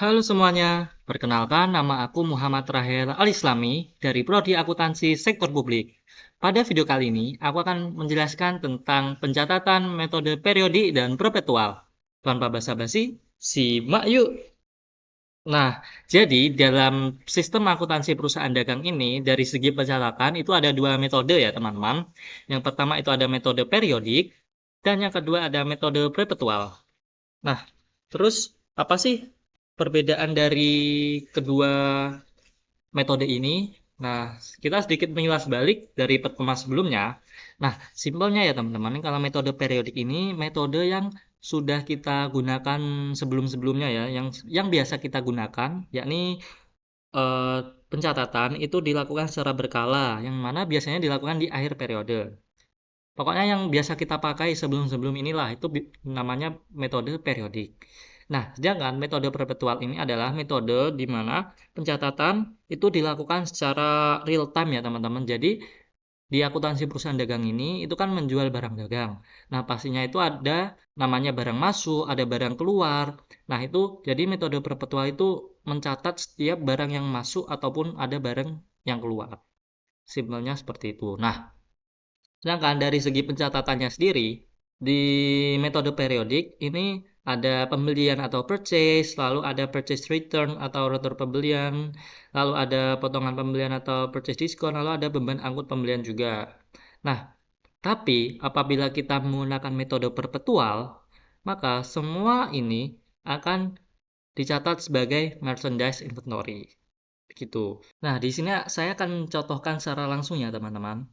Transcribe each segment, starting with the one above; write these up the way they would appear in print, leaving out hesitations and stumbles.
Halo semuanya, perkenalkan nama aku Muhammad Rahel Al-Islami dari Prodi Akuntansi Sektor Publik. Pada video kali ini, aku akan menjelaskan tentang pencatatan metode periodik dan perpetual. Tanpa basa-basi, simak yuk! Nah, jadi dalam sistem akuntansi perusahaan dagang ini, dari segi pencatatan itu ada dua metode ya teman-teman. Yang pertama itu ada metode periodik, dan yang kedua ada metode perpetual. Nah, terus apa sih perbedaan dari kedua metode ini? Nah, kita sedikit mengulas balik dari pertemuan sebelumnya. Nah, simpelnya ya teman-teman, kalau metode periodik ini metode yang sudah kita gunakan sebelum-sebelumnya ya, yang biasa kita gunakan, yakni eh, pencatatan itu dilakukan secara berkala, yang mana biasanya dilakukan di akhir periode. Pokoknya yang biasa kita pakai sebelum-sebelum inilah itu namanya metode periodik. Nah, sedangkan metode perpetual ini adalah metode di mana pencatatan itu dilakukan secara real time ya teman-teman. Jadi di akuntansi perusahaan dagang ini itu kan menjual barang dagang. Nah, pastinya itu ada namanya barang masuk, ada barang keluar. Nah, itu jadi metode perpetual itu mencatat setiap barang yang masuk ataupun ada barang yang keluar. Simpelnya seperti itu. Nah, sedangkan dari segi pencatatannya sendiri, di metode periodik ini ada pembelian atau purchase, lalu ada purchase return atau return pembelian, lalu ada potongan pembelian atau purchase diskon, lalu ada beban angkut pembelian juga. Nah, tapi apabila kita menggunakan metode perpetual, maka semua ini akan dicatat sebagai merchandise inventory. Begitu. Nah, di sini saya akan mencontohkan secara langsung ya, teman-teman.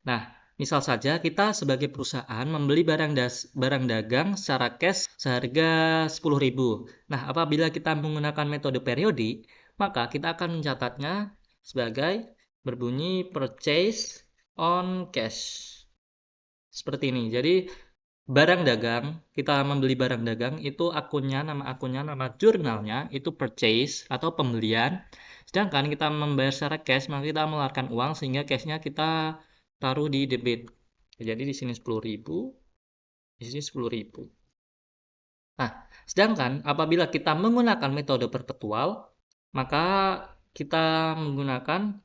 Nah, misal saja kita sebagai perusahaan membeli barang dagang secara cash seharga 10.000. Nah, apabila kita menggunakan metode periodik, maka kita akan mencatatnya sebagai berbunyi purchase on cash. Seperti ini. Jadi, barang dagang, kita membeli barang dagang itu nama jurnalnya itu purchase atau pembelian. Sedangkan kita membayar secara cash, maka kita mengeluarkan uang sehingga cashnya kita taruh di debit. Jadi di sini 10.000, di sini 10.000. Nah, sedangkan apabila kita menggunakan metode perpetual, maka kita menggunakan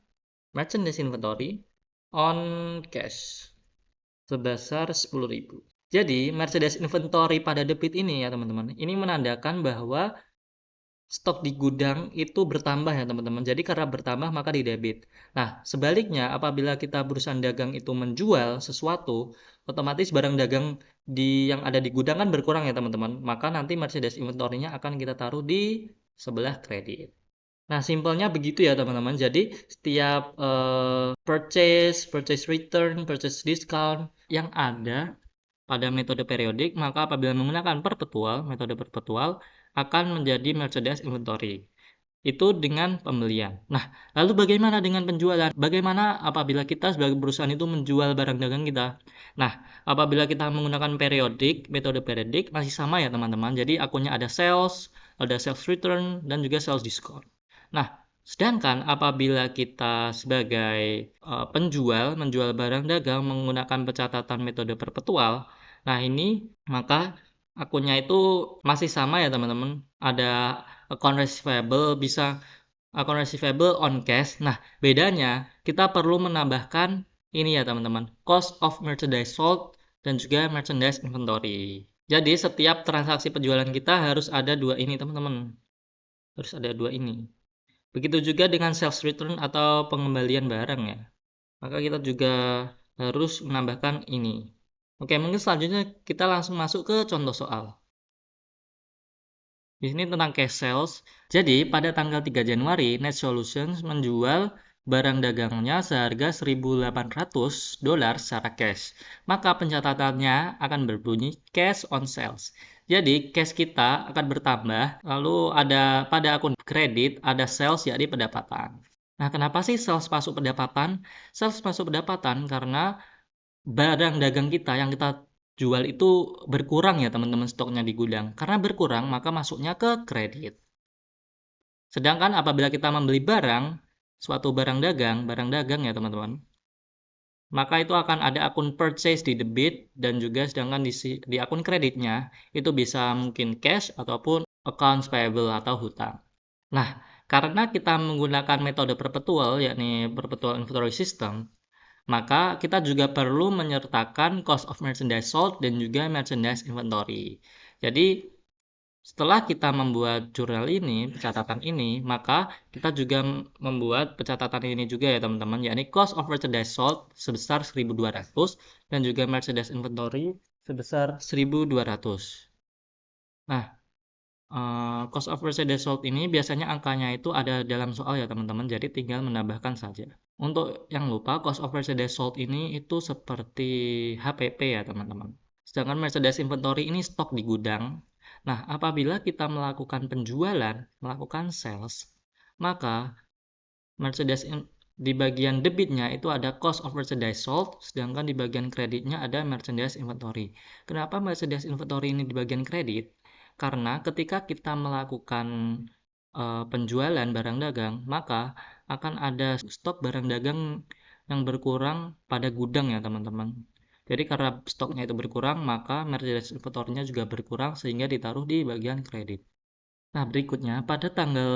merchandise inventory on cash sebesar 10.000. Jadi, merchandise inventory pada debit ini ya teman-teman, ini menandakan bahwa stok di gudang itu bertambah ya teman-teman. Jadi karena bertambah maka di debit. Nah, sebaliknya apabila kita perusahaan dagang itu menjual sesuatu, otomatis barang dagang yang ada di gudang kan berkurang ya teman-teman. Maka nanti merchandise inventory-nya akan kita taruh di sebelah kredit. Nah, simpelnya begitu ya teman-teman. Jadi setiap purchase return, purchase discount yang ada pada metode periodik, maka apabila menggunakan metode perpetual akan menjadi merchandise inventory. Itu dengan pembelian. Nah, lalu bagaimana dengan penjualan? Bagaimana apabila kita sebagai perusahaan itu menjual barang dagang kita? Nah, apabila kita menggunakan metode periodik masih sama ya teman-teman. Jadi akunnya ada sales return, dan juga sales discount. Nah, sedangkan apabila kita sebagai penjual menjual barang dagang menggunakan pencatatan metode perpetual, nah ini maka akunnya itu masih sama ya teman-teman. Ada account receivable, bisa account receivable on cash. Nah, bedanya kita perlu menambahkan ini ya teman-teman, cost of merchandise sold dan juga merchandise inventory. Jadi setiap transaksi penjualan kita harus ada dua ini teman-teman. Harus ada dua ini. Begitu juga dengan sales return atau pengembalian barang ya. Maka kita juga harus menambahkan ini. Oke, mungkin selanjutnya kita langsung masuk ke contoh soal. Di sini tentang cash sales. Jadi, pada tanggal 3 Januari, Net Solutions menjual barang dagangnya seharga $1.800 secara cash. Maka pencatatannya akan berbunyi cash on sales. Jadi, cash kita akan bertambah, lalu ada pada akun kredit ada sales yakni pendapatan. Nah, kenapa sih sales masuk pendapatan? Sales masuk pendapatan karena barang dagang kita yang kita jual itu berkurang ya teman-teman stoknya di gudang. Karena berkurang maka masuknya ke kredit. Sedangkan apabila kita membeli suatu barang dagang ya teman-teman, maka itu akan ada akun purchase di debit dan juga sedangkan di akun kreditnya itu bisa mungkin cash ataupun accounts payable atau hutang. Nah, karena kita menggunakan metode perpetual, yakni perpetual inventory system, maka kita juga perlu menyertakan cost of merchandise sold dan juga merchandise inventory. Jadi, setelah kita membuat jurnal ini, pencatatan ini, maka kita juga membuat pencatatan ini juga ya teman-teman, yakni cost of merchandise sold sebesar 1.200 dan juga merchandise inventory sebesar 1.200. Nah, cost of merchandise sold ini biasanya angkanya itu ada dalam soal ya teman-teman, jadi tinggal menambahkan saja. Untuk yang lupa, cost of merchandise sold ini itu seperti HPP ya teman-teman. Sedangkan merchandise inventory ini stok di gudang. Nah, apabila kita melakukan penjualan, melakukan sales, maka merchandise di bagian debitnya itu ada cost of merchandise sold, sedangkan di bagian kreditnya ada merchandise inventory. Kenapa merchandise inventory ini di bagian kredit? Karena ketika kita melakukan penjualan barang dagang, maka akan ada stok barang dagang yang berkurang pada gudang ya teman-teman. Jadi karena stoknya itu berkurang, maka merchandise inventory-nya juga berkurang sehingga ditaruh di bagian kredit. Nah, berikutnya pada tanggal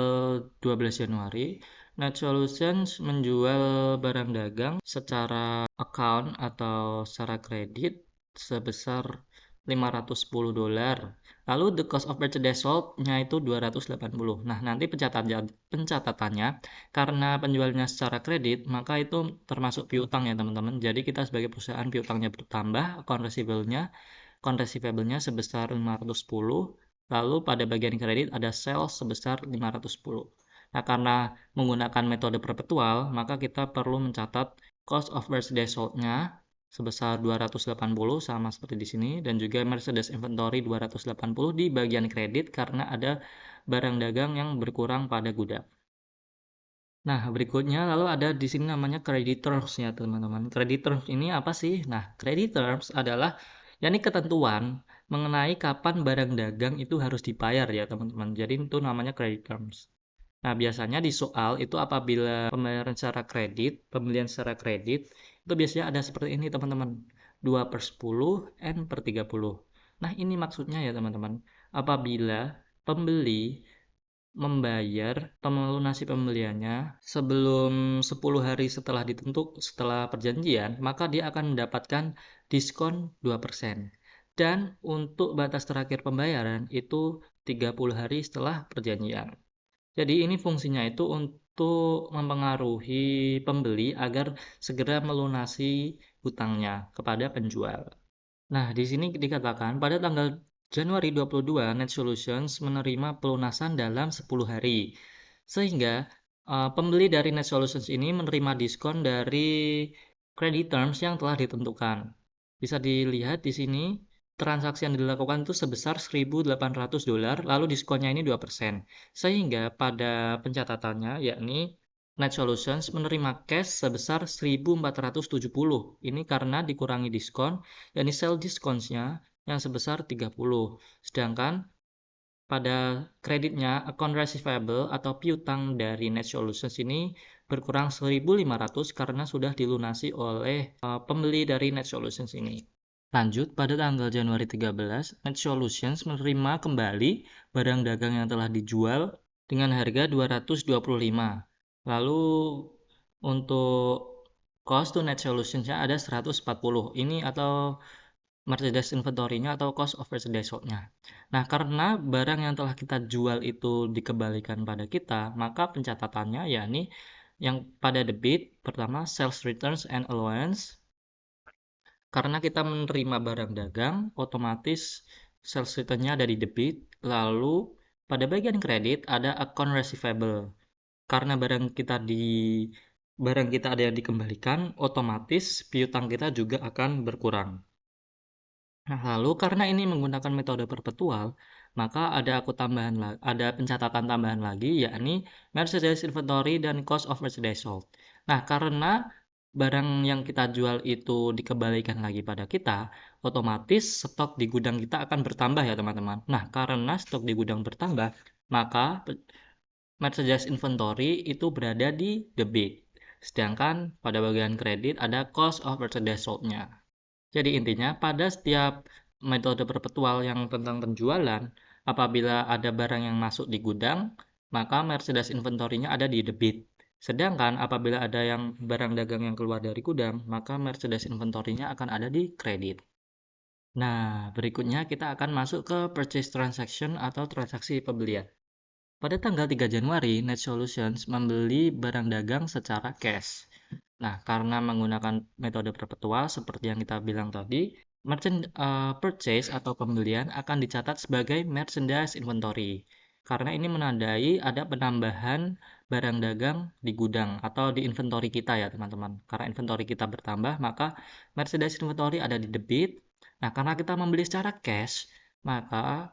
12 Januari, Net Solutions menjual barang dagang secara account atau secara kredit sebesar $510. Lalu the cost of merchandise sold-nya itu 280. Nah, nanti pencatatannya karena penjualnya secara kredit, maka itu termasuk piutang ya, teman-teman. Jadi kita sebagai perusahaan piutangnya bertambah, account receivable-nya sebesar 510. Lalu pada bagian kredit ada sales sebesar 510. Nah, karena menggunakan metode perpetual, maka kita perlu mencatat cost of merchandise sold-nya sebesar 280 sama seperti di sini dan juga merchandise inventory 280 di bagian kredit karena ada barang dagang yang berkurang pada gudang. Nah, berikutnya lalu ada di sini namanya credit terms ya, teman-teman. Credit terms ini apa sih? Nah, credit terms adalah yakni ketentuan mengenai kapan barang dagang itu harus dibayar ya, teman-teman. Jadi itu namanya credit terms. Nah, biasanya di soal itu apabila pembayaran secara kredit, pembelian secara kredit, itu biasanya ada seperti ini, teman-teman. 2/10 N per 30. Nah, ini maksudnya ya, teman-teman. Apabila pembeli membayar melunasi pembeliannya sebelum 10 hari setelah perjanjian, maka dia akan mendapatkan diskon 2%. Dan untuk batas terakhir pembayaran itu 30 hari setelah perjanjian. Jadi ini fungsinya itu untuk mempengaruhi pembeli agar segera melunasi hutangnya kepada penjual. Nah, di sini dikatakan pada tanggal Januari 22, Net Solutions menerima pelunasan dalam 10 hari. Sehingga pembeli dari Net Solutions ini menerima diskon dari credit terms yang telah ditentukan. Bisa dilihat di sini transaksi yang dilakukan itu sebesar $1.800, lalu diskonnya ini 2%. Sehingga pada pencatatannya yakni Net Solutions menerima cash sebesar 1.470. Ini karena dikurangi diskon, yakni sell discounts-nya yang sebesar 30. Sedangkan pada kreditnya account receivable atau piutang dari Net Solutions ini berkurang 1.500 karena sudah dilunasi oleh pembeli dari Net Solutions ini. Lanjut, pada tanggal Januari 13, Net Solutions menerima kembali barang dagang yang telah dijual dengan harga 225. Lalu untuk cost to Net Solutions-nya ada 140. Ini atau merchandise inventory-nya atau cost of merchandise sold-nya. Nah, karena barang yang telah kita jual itu dikembalikan pada kita, maka pencatatannya yakni yang pada debit pertama sales returns and allowance. Karena kita menerima barang dagang, otomatis sales return-nya ada di debit. Lalu pada bagian kredit ada account receivable. Karena barang kita ada yang dikembalikan, otomatis piutang kita juga akan berkurang. Nah, lalu karena ini menggunakan metode perpetual, maka ada pencatatan tambahan lagi, yakni merchandise inventory dan cost of merchandise sold. Nah, karena barang yang kita jual itu dikembalikan lagi pada kita, otomatis stok di gudang kita akan bertambah ya teman-teman. Nah, karena stok di gudang bertambah, maka merchandise inventory itu berada di debit. Sedangkan pada bagian kredit ada cost of merchandise sold-nya. Jadi intinya pada setiap metode perpetual yang tentang penjualan, apabila ada barang yang masuk di gudang, maka merchandise inventory-nya ada di debit. Sedangkan apabila ada yang barang dagang yang keluar dari gudang, maka merchandise inventory-nya akan ada di kredit. Nah, berikutnya kita akan masuk ke purchase transaction atau transaksi pembelian. Pada tanggal 3 Januari, Net Solutions membeli barang dagang secara cash. Nah, karena menggunakan metode perpetual seperti yang kita bilang tadi, purchase atau pembelian akan dicatat sebagai merchandise inventory. Karena ini menandai ada penambahan barang dagang di gudang atau di inventory kita ya teman-teman. Karena inventory kita bertambah, maka merchandise inventory ada di debit. Nah, karena kita membeli secara cash, maka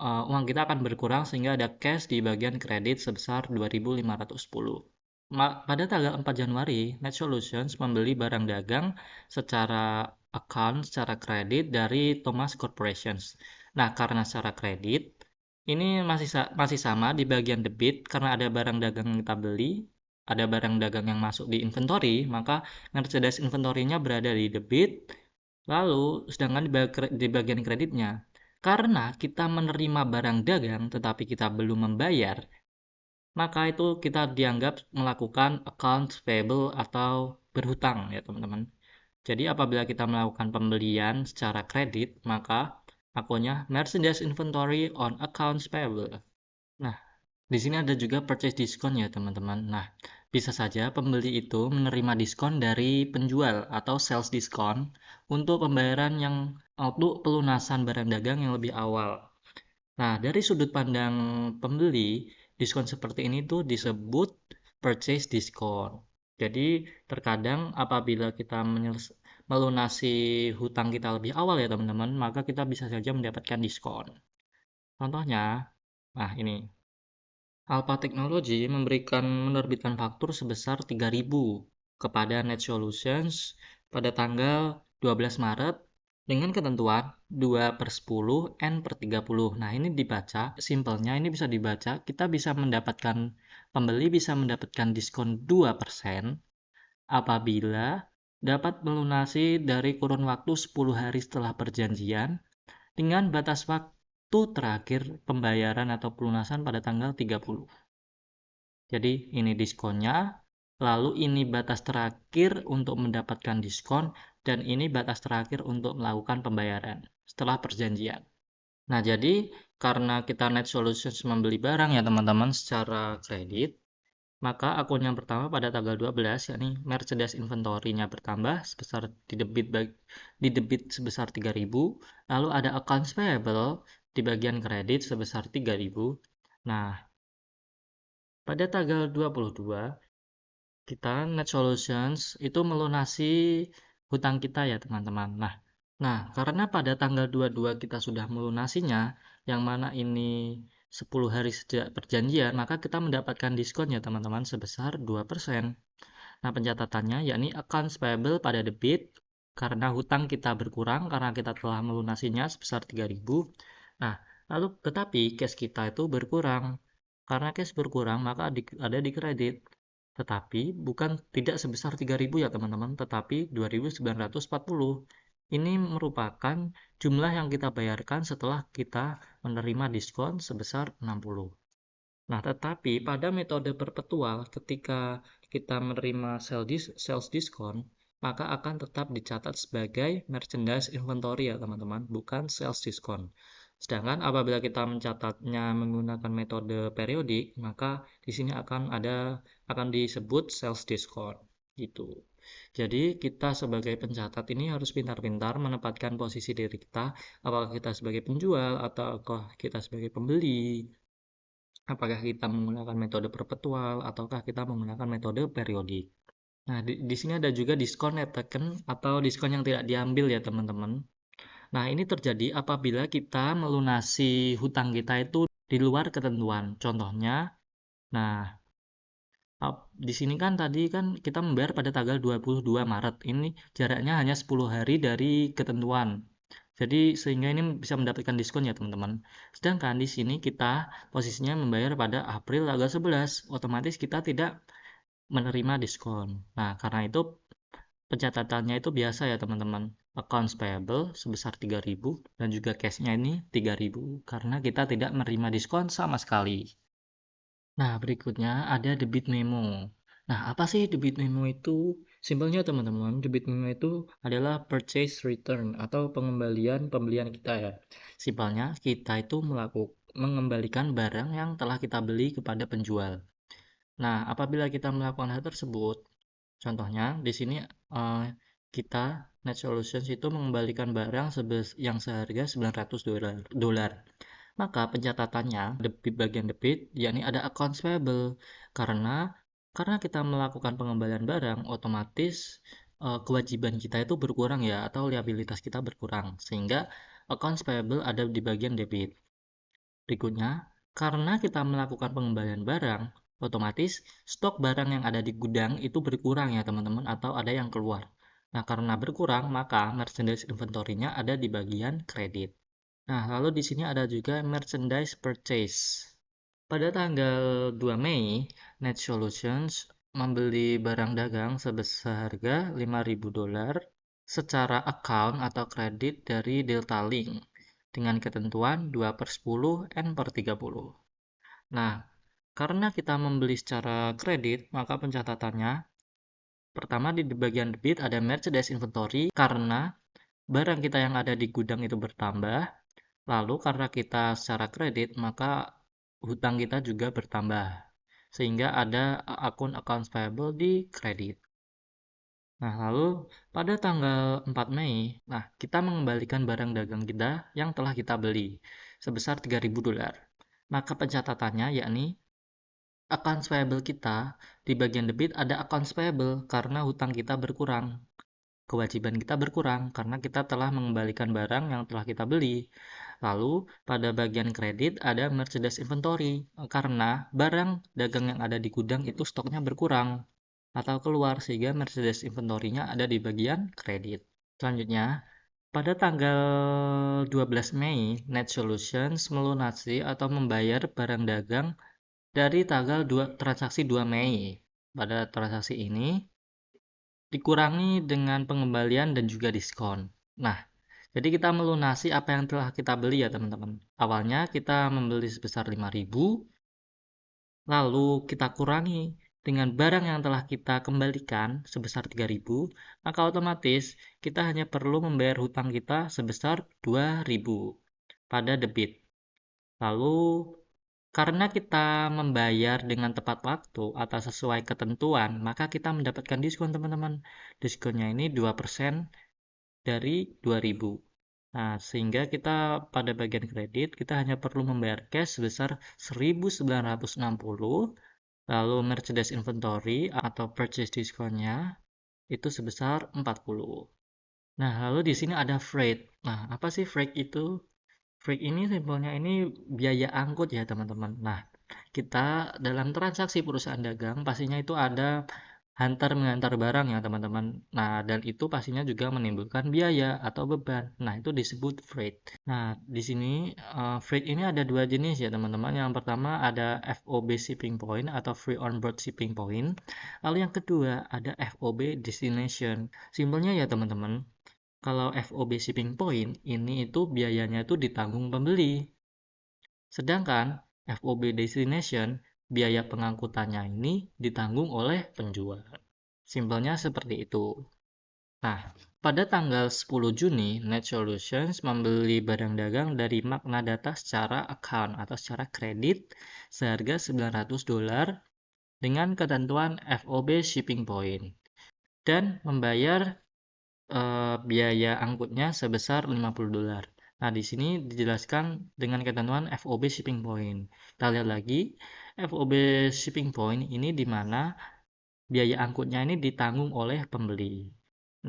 uang kita akan berkurang sehingga ada cash di bagian kredit sebesar 2.510. Pada tanggal 4 Januari, Net Solutions membeli barang dagang secara secara kredit dari Thomas Corporations. Nah, karena secara kredit, ini masih sama di bagian debit karena ada barang dagang yang kita beli, ada barang dagang yang masuk di inventory, maka merchandise inventory-nya berada di debit. Lalu, sedangkan di bagian kreditnya, karena kita menerima barang dagang tetapi kita belum membayar, maka itu kita dianggap melakukan accounts payable atau berhutang ya teman-teman. Jadi apabila kita melakukan pembelian secara kredit, maka akunnya merchandise inventory on accounts payable. Nah, di sini ada juga purchase discount ya teman-teman. Nah, bisa saja pembeli itu menerima diskon dari penjual atau sales discount untuk pembayaran yang untuk pelunasan barang dagang yang lebih awal. Nah, dari sudut pandang pembeli, diskon seperti ini tuh disebut purchase discount. Jadi, terkadang apabila kita melunasi hutang kita lebih awal ya teman-teman, maka kita bisa saja mendapatkan diskon. Contohnya, nah ini, Alpha Technology menerbitkan faktur sebesar 3.000 kepada Net Solutions pada tanggal 12 Maret dengan ketentuan 2/10 N/30. Nah, ini dibaca, simpelnya ini bisa dibaca, pembeli bisa mendapatkan diskon 2% apabila dapat melunasi dari kurun waktu 10 hari setelah perjanjian dengan batas waktu terakhir pembayaran atau pelunasan pada tanggal 30. Jadi ini diskonnya, lalu ini batas terakhir untuk mendapatkan diskon, dan ini batas terakhir untuk melakukan pembayaran setelah perjanjian. Nah, jadi karena kita Net Solutions membeli barang ya teman-teman secara kredit, maka akun yang pertama pada tanggal 12 yakni merchandise inventory-nya bertambah sebesar di debit sebesar 3.000, lalu ada accounts payable di bagian kredit sebesar 3.000. Nah, pada tanggal 22 kita Net Solutions itu melunasi hutang kita ya teman-teman. Nah, karena pada tanggal 22 kita sudah melunasinya, yang mana ini 10 hari sejak perjanjian, maka kita mendapatkan diskon ya teman-teman sebesar 2%. Nah, pencatatannya yakni accounts payable pada debit karena hutang kita berkurang karena kita telah melunasinya sebesar 3.000. Nah, lalu tetapi cash kita itu berkurang. Karena cash berkurang maka ada di kredit. Tetapi bukan tidak sebesar 3.000 ya teman-teman, tetapi 2.940. Ini merupakan jumlah yang kita bayarkan setelah kita menerima diskon sebesar 60. Nah, tetapi pada metode perpetual ketika kita menerima sales diskon, maka akan tetap dicatat sebagai merchandise inventory ya teman-teman, bukan sales diskon. Sedangkan apabila kita mencatatnya menggunakan metode periodik, maka di sini akan disebut sales discount gitu. Jadi kita sebagai pencatat ini harus pintar-pintar menempatkan posisi diri kita, apakah kita sebagai penjual atau kita sebagai pembeli, apakah kita menggunakan metode perpetual ataukah kita menggunakan metode periodik. Nah, di sini ada juga diskon net taken atau diskon yang tidak diambil ya teman-teman. Nah, ini terjadi apabila kita melunasi hutang kita itu di luar ketentuan. Contohnya, nah, di sini kan tadi kan kita membayar pada tanggal 22 Maret. Ini jaraknya hanya 10 hari dari ketentuan. Jadi sehingga ini bisa mendapatkan diskon ya teman-teman. Sedangkan di sini kita posisinya membayar pada April tanggal 11. Otomatis kita tidak menerima diskon. Nah, karena itu pencatatannya itu biasa ya teman-teman. Accounts payable sebesar 3.000 dan juga cashnya ini 3.000 karena kita tidak menerima diskon sama sekali. Nah, berikutnya ada debit memo. Nah, apa sih debit memo itu? Simpelnya teman-teman, debit memo itu adalah purchase return atau pengembalian pembelian kita ya. Simpelnya, kita itu mengembalikan barang yang telah kita beli kepada penjual. Nah, apabila kita melakukan hal tersebut, contohnya di sini eh, kita Net Solutions itu mengembalikan barang yang seharga $900. Maka pencatatannya debit bagian debit yakni ada accounts payable karena kita melakukan pengembalian barang otomatis kewajiban kita itu berkurang ya atau liabilitas kita berkurang sehingga accounts payable ada di bagian debit. Berikutnya, karena kita melakukan pengembalian barang, otomatis stok barang yang ada di gudang itu berkurang ya teman-teman atau ada yang keluar. Nah, karena berkurang, maka merchandise inventory-nya ada di bagian kredit. Nah, lalu di sini ada juga merchandise purchase. Pada tanggal 2 Mei, Net Solutions membeli barang dagang sebesar harga $5.000 secara account atau kredit dari Delta Link dengan ketentuan 2/10 N/30. Nah, karena kita membeli secara kredit, maka pencatatannya pertama di bagian debit ada merchandise inventory karena barang kita yang ada di gudang itu bertambah. Lalu karena kita secara kredit, maka hutang kita juga bertambah. Sehingga ada akun accounts payable di kredit. Nah, lalu pada tanggal 4 Mei, nah kita mengembalikan barang dagang kita yang telah kita beli sebesar $3.000. Maka pencatatannya yakni accounts payable kita di bagian debit ada accounts payable karena hutang kita berkurang. Kewajiban kita berkurang karena kita telah mengembalikan barang yang telah kita beli. Lalu, pada bagian kredit ada merchandise inventory karena barang dagang yang ada di gudang itu stoknya berkurang atau keluar sehingga merchandise inventory-nya ada di bagian kredit. Selanjutnya, pada tanggal 12 Mei, Net Solutions melunasi atau membayar barang dagang dari tanggal transaksi 2 Mei. Pada transaksi ini, dikurangi dengan pengembalian dan juga diskon. Nah, jadi kita melunasi apa yang telah kita beli ya teman-teman. Awalnya kita membeli sebesar 5.000, lalu kita kurangi dengan barang yang telah kita kembalikan sebesar 3.000, maka otomatis kita hanya perlu membayar hutang kita sebesar 2.000 pada debit. Lalu karena kita membayar dengan tepat waktu atau sesuai ketentuan, maka kita mendapatkan diskon teman-teman. Diskonnya ini 2% dari 2.000. Nah, sehingga kita pada bagian kredit, kita hanya perlu membayar cash sebesar 1.960, lalu merchandise inventory atau purchase diskonnya itu sebesar 40. Nah, lalu di sini ada freight. Nah, apa sih freight itu? Freight ini simpelnya ini biaya angkut ya teman-teman. Nah, kita dalam transaksi perusahaan dagang pastinya itu ada antar mengantar barang ya teman-teman. Nah, dan itu pastinya juga menimbulkan biaya atau beban. Nah, itu disebut freight. Nah, di sini freight ini ada dua jenis ya teman-teman. Yang pertama ada FOB shipping point atau free on board shipping point. Lalu yang kedua ada FOB destination. Simpelnya ya teman-teman, kalau FOB shipping point ini itu biayanya itu ditanggung pembeli. Sedangkan FOB destination, biaya pengangkutannya ini ditanggung oleh penjual. Simpelnya seperti itu. Nah, pada tanggal 10 Juni, Net Solutions membeli barang dagang dari Magna Data secara account atau secara kredit seharga $900 dengan ketentuan FOB shipping point dan membayar biaya angkutnya sebesar $50. Nah, di sini dijelaskan dengan ketentuan FOB shipping point. Kita lihat lagi, FOB shipping point ini di mana biaya angkutnya ini ditanggung oleh pembeli.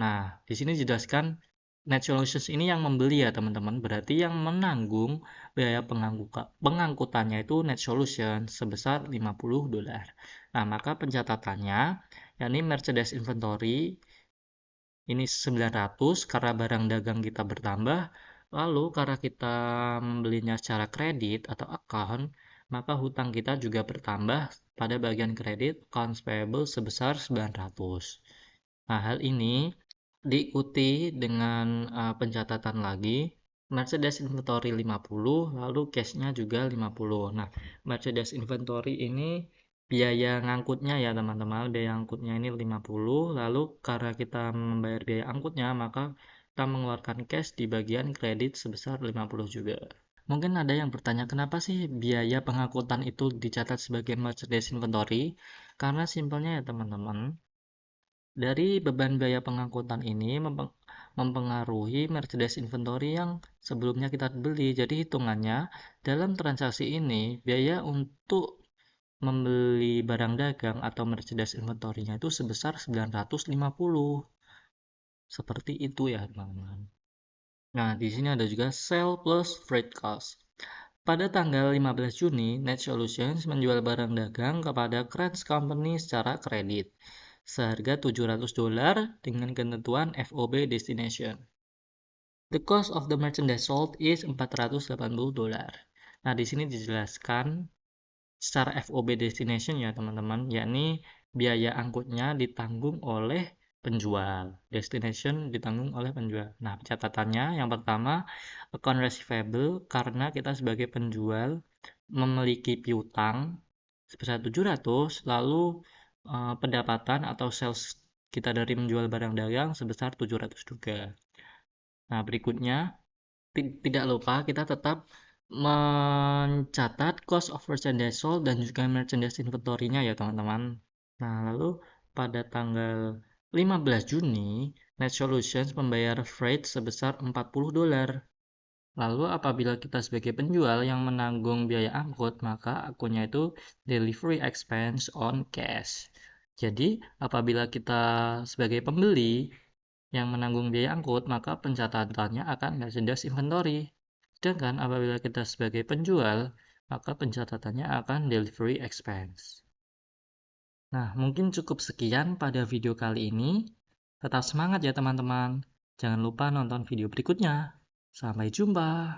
Nah, di sini dijelaskan Net Solutions ini yang membeli ya teman-teman, berarti yang menanggung biaya pengangkutannya itu Net Solutions sebesar $50. Nah, maka pencatatannya, yakni merchandise inventory ini 900 karena barang dagang kita bertambah, lalu karena kita membelinya secara kredit atau account, maka hutang kita juga bertambah pada bagian kredit accounts payable sebesar 900. Nah, hal ini diikuti dengan pencatatan lagi. Merchandise inventory 50, lalu cash-nya juga 50. Nah, merchandise inventory ini biaya ngangkutnya ya teman-teman, biaya angkutnya ini 50, lalu karena kita membayar biaya angkutnya, maka kita mengeluarkan cash di bagian kredit sebesar 50 juga. Mungkin ada yang bertanya, kenapa sih biaya pengangkutan itu dicatat sebagai merchandise inventory? Karena simpelnya ya teman-teman, dari beban biaya pengangkutan ini mempengaruhi merchandise inventory yang sebelumnya kita beli. Jadi hitungannya dalam transaksi ini biaya untuk membeli barang dagang atau merchandise inventory-nya itu sebesar 950. Seperti itu ya, teman-teman. Nah, di sini ada juga sell plus freight cost. Pada tanggal 15 Juni, Net Solutions menjual barang dagang kepada Crans Company secara kredit seharga $700 dengan ketentuan FOB destination. The cost of the merchandise sold is $480. Nah, di sini dijelaskan secara FOB destination ya, teman-teman, yakni biaya angkutnya ditanggung oleh penjual. Destination ditanggung oleh penjual. Nah, catatannya yang pertama, account receivable karena kita sebagai penjual memiliki piutang sebesar 700, lalu pendapatan atau sales kita dari menjual barang dagang sebesar 700 juga. Nah, berikutnya tidak lupa kita tetap mencatat cost of merchandise sold dan juga merchandise inventory-nya ya teman-teman. Nah, lalu pada tanggal 15 Juni, Net Solutions membayar freight sebesar $40. Lalu apabila kita sebagai penjual yang menanggung biaya angkut, maka akunnya itu delivery expense on cash. Jadi, apabila kita sebagai pembeli yang menanggung biaya angkut, maka pencatatannya akan merchandise inventory. Sedangkan apabila kita sebagai penjual, maka pencatatannya akan delivery expense. Nah, mungkin cukup sekian pada video kali ini. Tetap semangat ya teman-teman. Jangan lupa nonton video berikutnya. Sampai jumpa.